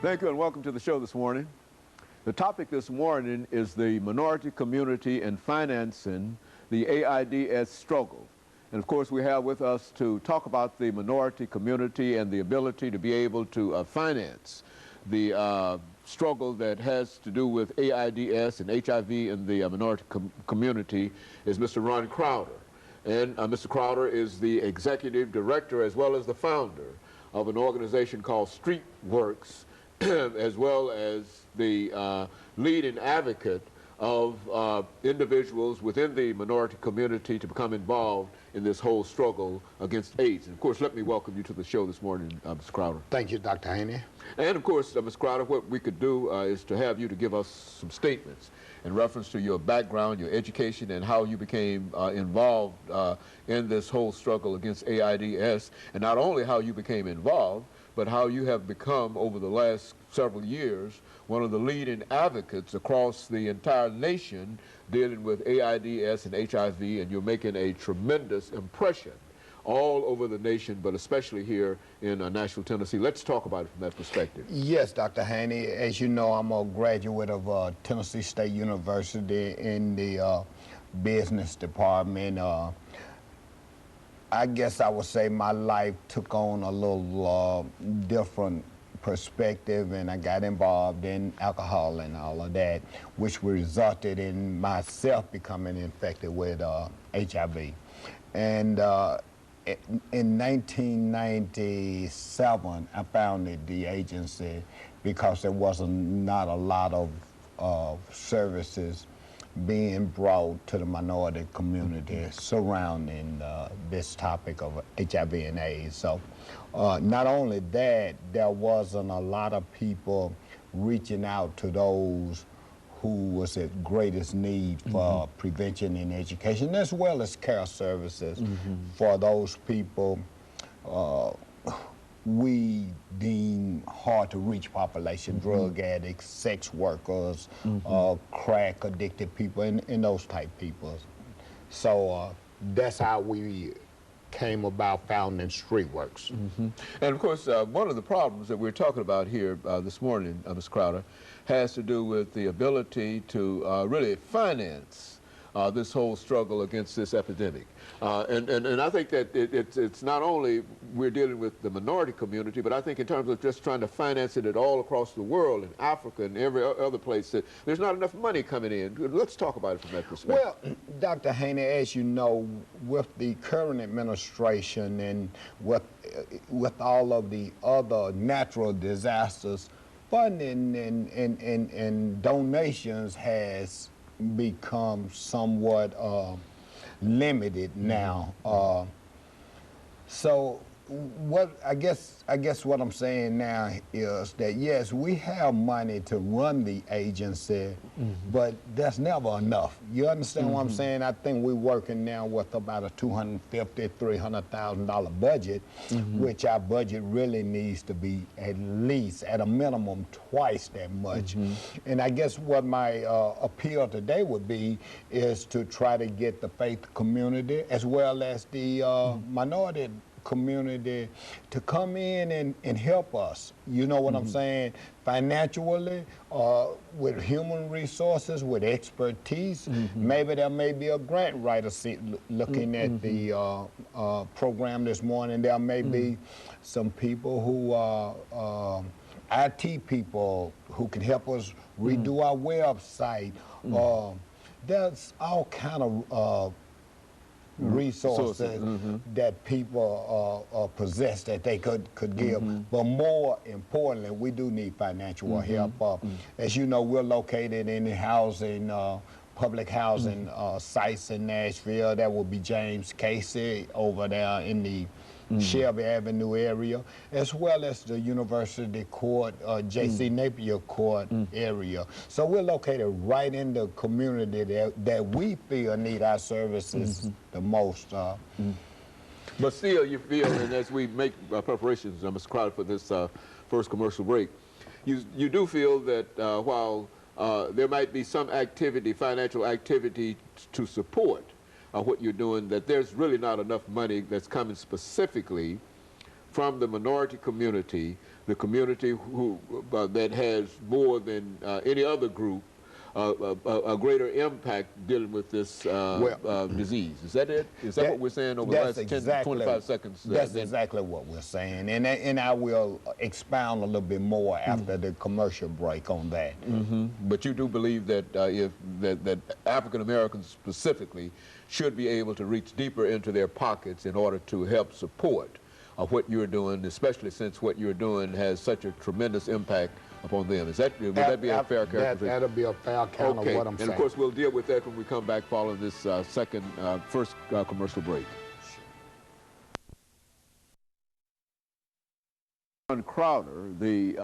Thank you and welcome to the show this morning. The topic this morning is the minority community and financing the AIDS struggle. And of course we have with us to talk about the minority community and the ability to be able to finance the struggle that has to do with AIDS and HIV in the minority community is Mr. Ron Crowder. And Mr. Crowder is the executive director as well as the founder of an organization called StreetWorks, as well as the leading advocate of individuals within the minority community to become involved in this whole struggle against AIDS. And of course, let me welcome you to the show this morning, Mr. Crowder. Thank you, Dr. Haney. And of course, Mr. Crowder, what we could do is to have you to give us some statements in reference to your background, your education, and how you became involved in this whole struggle against AIDS, and not only how you became involved, but how you have become, over the last several years, one of the leading advocates across the entire nation dealing with AIDS and HIV, and you're making a tremendous impression all over the nation, but especially here in Nashville, Tennessee. Let's talk about it from that perspective. Yes, Dr. Haney. As you know, I'm a graduate of Tennessee State University in the business department. I guess I would say my life took on a little different perspective, and I got involved in alcohol and all of that, which resulted in myself becoming infected with HIV. And in 1997, I founded the agency because there wasn't not a lot of services being brought to the minority community surrounding this topic of HIV and AIDS. So not only that, there wasn't a lot of people reaching out to those who was at greatest need for prevention and education, as well as care services for those people we deem hard to reach population, drug addicts, sex workers, crack addicted people, and those type people. So that's how we came about founding StreetWorks. And of course, one of the problems that we're talking about here this morning, Mr. Crowder, has to do with the ability to really finance this whole struggle against this epidemic. And I think that it's not only we're dealing with the minority community, but I think in terms of just trying to finance it all across the world, in Africa and every other place, that there's not enough money coming in. Let's talk about it from that perspective. Well, Dr. Haney, as you know, with the current administration and with all of the other natural disasters, funding and donations has become somewhat limited now. So what I guess what I'm saying now is that yes, we have money to run the agency, but that's never enough. You understand what I'm saying? I think we're working now with about a $250,000–300,000 budget, which our budget really needs to be at least at a minimum twice that much. And I guess what my appeal today would be is to try to get the faith community as well as the minority community to come in and help us. You know what I'm saying? Financially, with human resources, with expertise. Maybe there may be a grant writer looking at the program this morning. There may be some people who are IT people who can help us redo our website. There's all kind of resources that people possess that they could give. But more importantly, we do need financial help. As you know, we're located in the housing, public housing sites in Nashville. That will be James Casey over there in the Shelby Avenue area, as well as the University Court, J.C. Napier Court area. So we're located right in the community that we feel need our services the most. But still, you feel, and as we make preparations, Mr. Crowder, for this first commercial break, you do feel that while there might be some activity, financial activity to support what you're doing, that there's really not enough money that's coming specifically from the minority community, the community who that has more than any other group, a greater impact dealing with this disease. Is that it? Is that what we're saying over the last 10, 25 seconds? That's exactly what we're saying. And I will expound a little bit more after the commercial break on that. But you do believe that that African Americans specifically should be able to reach deeper into their pockets in order to help support what you're doing, especially since what you're doing has such a tremendous impact upon them. Is that, would that be a fair characterization? That'll be a fair count of what I'm saying. And of course, we'll deal with that when we come back following this first commercial break. RCrowder, the